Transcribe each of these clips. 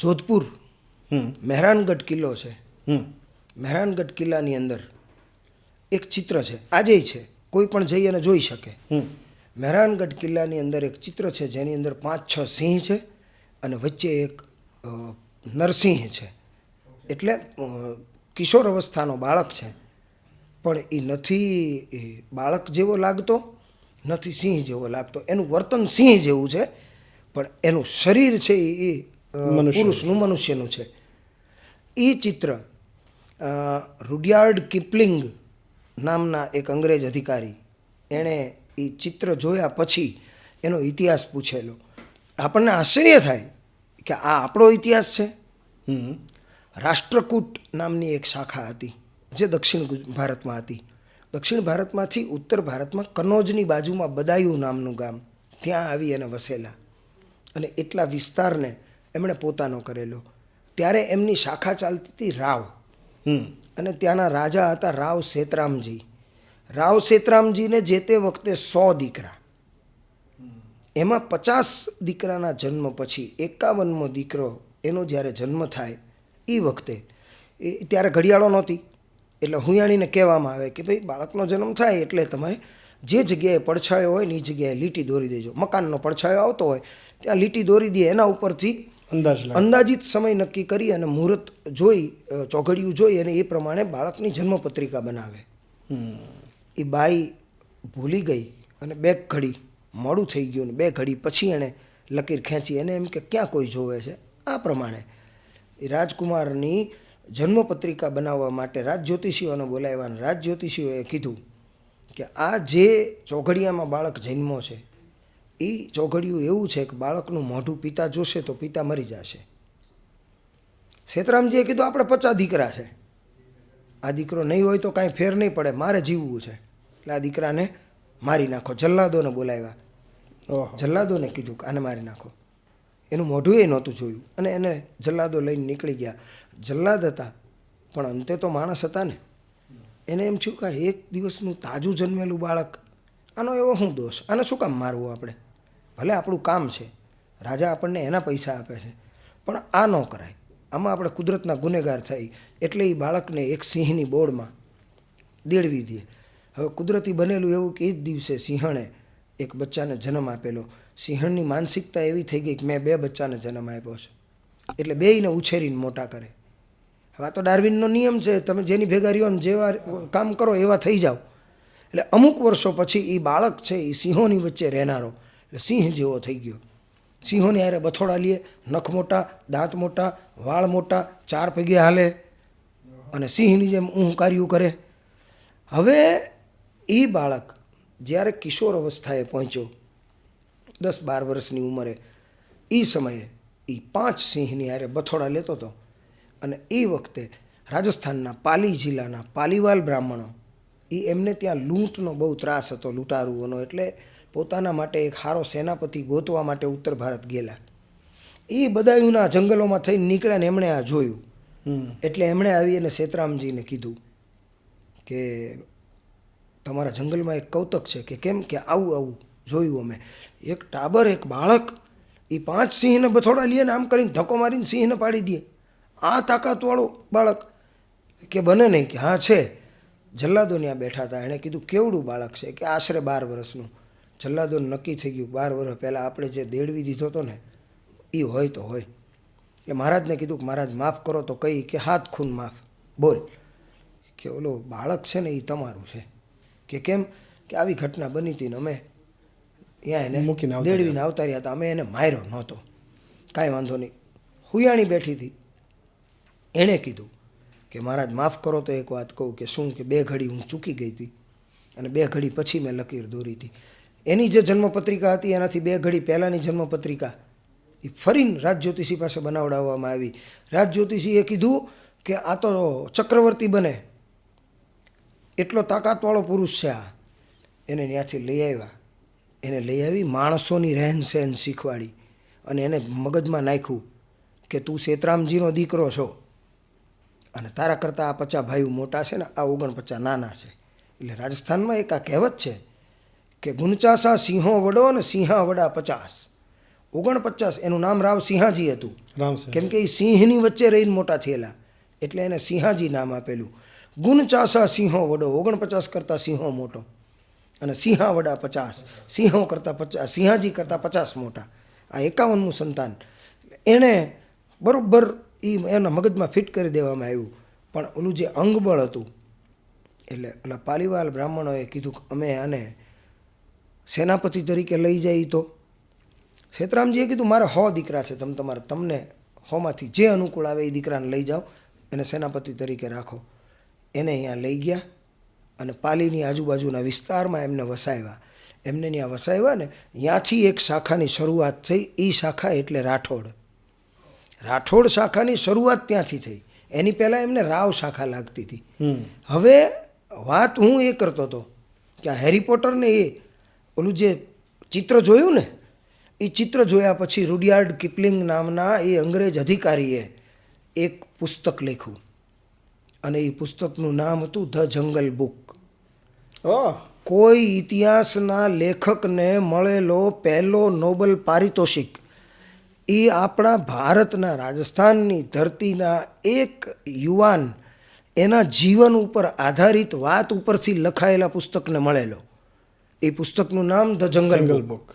જોધપુર મહેરાનગઢ કિલ્લો છે. મહેરાનગઢ કિલ્લાની અંદર એક ચિત્ર છે, આજેય છે, કોઈ પણ જઈ અને જોઈ શકે. મહેરાનગઢ કિલ્લાની અંદર એક ચિત્ર છે જેની અંદર 5-6 સિંહ છે અને વચ્ચે એક નરસિંહ છે. એટલે કિશોર અવસ્થાનો બાળક છે, પણ એ નથી બાળક જેવો લાગતો, નથી સિંહ જેવો લાગતો. એનું વર્તન સિંહ જેવું છે, પણ એનું શરીર છે એ પુરુષનું, મનુષ્યનું છે. એ ચિત્ર રૂડયાર્ડ કિપલિંગ નામના એક અંગ્રેજ અધિકારી, એણે એ ચિત્ર જોયા પછી એનો ઇતિહાસ પૂછેલો. આપણને આશ્ચર્ય થાય કે આ આપણો ઇતિહાસ છે. રાષ્ટ્રકૂટ નામની એક શાખા હતી જે દક્ષિણ ભારતમાં હતી. દક્ષિણ ભારતમાંથી ઉત્તર ભારતમાં કનોજની બાજુમાં બદાયું નામનું ગામ, ત્યાં આવી અને વસેલા અને એટલા વિસ્તારને એમણે પોતાનો કરેલો. ત્યારે એમની શાખા ચાલતી હતી રાવ, અને ત્યાંના રાજા હતા રાવ સેતરામજી. રાવ સેતરામજીને જે તે વખતે 100 દીકરા, એમાં 50 દીકરાના જન્મ પછી 51મો દીકરો એનો જ્યારે જન્મ થાય એ વખતે, ત્યારે ઘડિયાળો નહોતી, એટલે હુંયાણીને કહેવામાં આવે કે ભાઈ બાળકનો જન્મ થાય એટલે તમારે જે જગ્યાએ પડછાયો હોય ને એ જગ્યાએ લીટી દોરી દેજો. મકાનનો પડછાયો આવતો હોય ત્યાં લીટી દોરી દે, એના ઉપરથી અંદાજિત સમય નક્કી કરી અને મુહૂર્ત જોઈ, ચોઘડિયું જોઈ અને એ પ્રમાણે બાળકની જન્મપત્રિકા બનાવે. એ બાઈ ભૂલી ગઈ અને 2 ઘડી મોડું થઈ ગયું ને 2 ઘડી પછી એણે લકીર ખેંચી. એને એમ કે ક્યાં કોઈ જોવે છે. આ પ્રમાણે એ રાજકુમારની જન્મપત્રિકા બનાવવા માટે રાજ જ્યોતિષીઓને બોલાવ્યા અને રાજ જ્યોતિષીઓએ કીધું કે આ જે ચોઘડિયામાં બાળક જન્મો છે એ ચોઘડિયું એવું છે કે બાળકનું મોઢું પિતા જોશે તો પિતા મરી જશે. સેતરામજીએ કીધું આપણે 50 દીકરા છે, આ દીકરો નહીં હોય તો કાંઈ ફેર નહીં પડે, મારે જીવવું છે, એટલે આ દીકરાને મારી નાખો. જલ્લાદોને બોલાવ્યા, જલ્લાદોને કીધું કે આને મારી નાખો. એનું મોઢું એ નહોતું જોયું અને એને જલ્લાદો લઈને નીકળી ગયા. જલ્લાદ હતા પણ અંતે તો માણસ હતા ને. એને એમ થયું કે એક દિવસનું તાજું જન્મેલું બાળક, આનો એવો શું દોષ, આને શું કામ મારવું આપણે? ભલે આપણું કામ છે, રાજા આપણને એના પૈસા આપે છે, પણ આ ન કરાય. આમાં આપણે કુદરતના ગુનેગાર થઈ, એટલે એ બાળકને એક સિંહની બોળમાં દેડવી દે. હવે કુદરતી બનેલું એવું કે એ જ દિવસે સિંહણે એક બચ્ચાને જન્મ આપેલો. સિંહણની માનસિકતા એવી થઈ ગઈ કે મેં 2 બચ્ચાને જન્મ આપ્યો છે, એટલે બેયને ઉછેરીને મોટા કરે. હવે આ તો ડાર્વિનનો નિયમ છે, તમે જેની ભેગા રહ્યો ને જેવા કામ કરો એવા થઈ જાઓ. એટલે અમુક વર્ષો પછી એ બાળક છે એ સિંહોની વચ્ચે રહેનારો, એટલે સિંહ જેવો થઈ ગયો. સિંહોની હારે બથોડા લે, નખ મોટા, દાંત મોટા, વાળ મોટા, 4 પગે હાલે અને સિંહની જેમ ઊંઘકાર્યું કરે. હવે એ બાળક જ્યારે કિશોર અવસ્થાએ પહોંચ્યો, 10-12 વર્ષની ઉંમરે, એ સમયે એ 5 સિંહની હારે બથોડા લેતો હતો. અને એ વખતે રાજસ્થાનના પાલી જિલ્લાના પાલીવાલ બ્રાહ્મણો, એ એમને ત્યાં લૂંટનો બહુ ત્રાસ હતો, લૂંટારુઓનો, એટલે પોતાના માટે એક સારો સેનાપતિ ગોતવા માટે ઉત્તર ભારત ગયેલા. એ બદાયુના જંગલોમાં થઈને નીકળ્યા ને એમણે આ જોયું. એટલે એમણે આવી અને સેતરામજીને કીધું કે તમારા જંગલમાં એક કૌતક છે. કે કેમ? કે આવું આવું જોયું અમે, એક ટાબર, એક બાળક, એ 5 સિંહને બથોડા લે ને આમ કરીને ધક્કો મારીને સિંહને પાડી દે. આ તાકાતવાળું બાળક? કે બને નહીં. કે હા છે. જલ્લાદો ત્યાં બેઠા હતા. એણે કીધું કેવડું બાળક છે? કે આશરે 12 વર્ષનું. જલ્લાદોને નક્કી થઈ ગયું 12 વર્ષ પહેલાં આપણે જે દેડવી દીધો હતો ને એ હોય તો હોય. એટલે મહારાજને કીધું કે મહારાજ માફ કરો. તો કહી કે 7 ખૂન માફ. બોલ. કે ઓલો બાળક છે ને એ તમારું છે. કે કેમ? કે આવી ઘટના બની હતી ને અમે ત્યાં એને દેડવીને અવતાર્યા હતા, અમે એને માર્યો નહોતો. કાંઈ વાંધો નહીં. હુયાણી બેઠી હતી, એણે કીધું કે મહારાજ માફ કરો. તો એક વાત કહું. કે શું? કે 2 ઘડી હું ચૂકી ગઈ હતી અને 2 ઘડી પછી મેં લકીર દોરી હતી. એની જે જન્મપત્રિકા હતી એનાથી 2 ઘડી પહેલાંની જન્મપત્રિકા એ ફરીને રાજ જ્યોતિષી પાસે બનાવડાવવામાં આવી. રાજ જ્યોતિષીએ કીધું કે આ તો ચક્રવર્તી બને એટલો તાકાતવાળો પુરુષ છે આ. એને ત્યાંથી લઈ આવ્યા. એને લઈ આવી, માણસોની રહેન સહેન શીખવાડી અને એને મગજમાં નાખ્યું કે તું સેતરામજીનો દીકરો છો અને તારા કરતાં આ 50 ભાઈઓ મોટા છે ને આ 49 નાના છે. એટલે રાજસ્થાનમાં એક આ કહેવત છે કે ગુનચાસા સિંહો વડો ને સિંહા વડા 50. 49 એનું નામ રાવ સિંહાજી હતું, રામસિંહ. કેમ કે એ સિંહની વચ્ચે રહીને મોટા થયેલા એટલે એને સિંહાજી નામ આપેલું. ગુણ ચાસા સિંહો વડો, 49 કરતાં સિંહો મોટો, અને સિંહા વડા 50, સિંહો કરતાં 50, સિંહાજી કરતાં 50 મોટા. આ 51મું સંતાન. એણે બરોબર એના મગજમાં ફિટ કરી દેવામાં આવ્યું. પણ ઓલું જે અંગબળ હતું, એટલે ઓલા પાલીવાલ બ્રાહ્મણોએ કીધું કે અમે આને સેનાપતિ તરીકે લઈ જઈએ. તો સેતરામજીએ કીધું મારે 100 દીકરા છે, તમને 100માંથી જે અનુકૂળ આવે એ દીકરાને લઈ જાઓ, એને સેનાપતિ તરીકે રાખો. એને અહીંયા લઈ ગયા અને પાલીની આજુબાજુના વિસ્તારમાં એમને વસાવ્યા. એમને ત્યાં વસાવ્યા ને ત્યાંથી એક શાખાની શરૂઆત થઈ. એ શાખા એટલે રાઠોડ. રાઠોડ શાખાની શરૂઆત ત્યાંથી થઈ. એની પહેલાં એમને રાવ શાખા લાગતી હતી. હવે વાત હું એ કરતો હતો કે આ હેરી પોટરને એ ઓલું જે ચિત્ર જોયું ને, એ ચિત્ર જોયા પછી રૂડયાર્ડ કિપલિંગ નામના એ અંગ્રેજ અધિકારીએ એક પુસ્તક લખ્યું અને એ પુસ્તકનું નામ હતું ધ જંગલ બુક. કોઈ ઇતિહાસના લેખકને મળેલો પહેલો નોબલ પારિતોષિક. એ આપણા ભારતના રાજસ્થાનની ધરતીના એક યુવાન એના જીવન ઉપર આધારિત વાત ઉપરથી લખાયેલા પુસ્તકને મળેલો. એ પુસ્તકનું નામ ધ જંગલ બુક.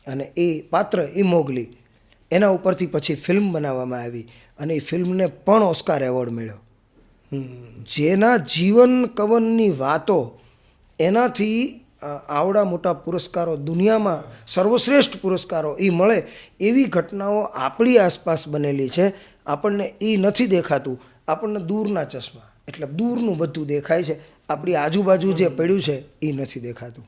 અને એ પાત્ર એ મોગલી. એના ઉપરથી પછી ફિલ્મ બનાવવામાં આવી અને એ ફિલ્મને પણ ઓસ્કાર એવોર્ડ મળ્યો. જેના જીવન કવનની વાતો એનાથી આવડા મોટા પુરસ્કારો, દુનિયામાં સર્વશ્રેષ્ઠ પુરસ્કારો એ મળે એવી ઘટનાઓ આપણી આસપાસ બનેલી છે. આપણને એ નથી દેખાતું, આપણને દૂરના ચશ્મા એટલે દૂરનું બધું દેખાય છે. આપણી આજુબાજુ જે પડ્યું છે એ નથી દેખાતું.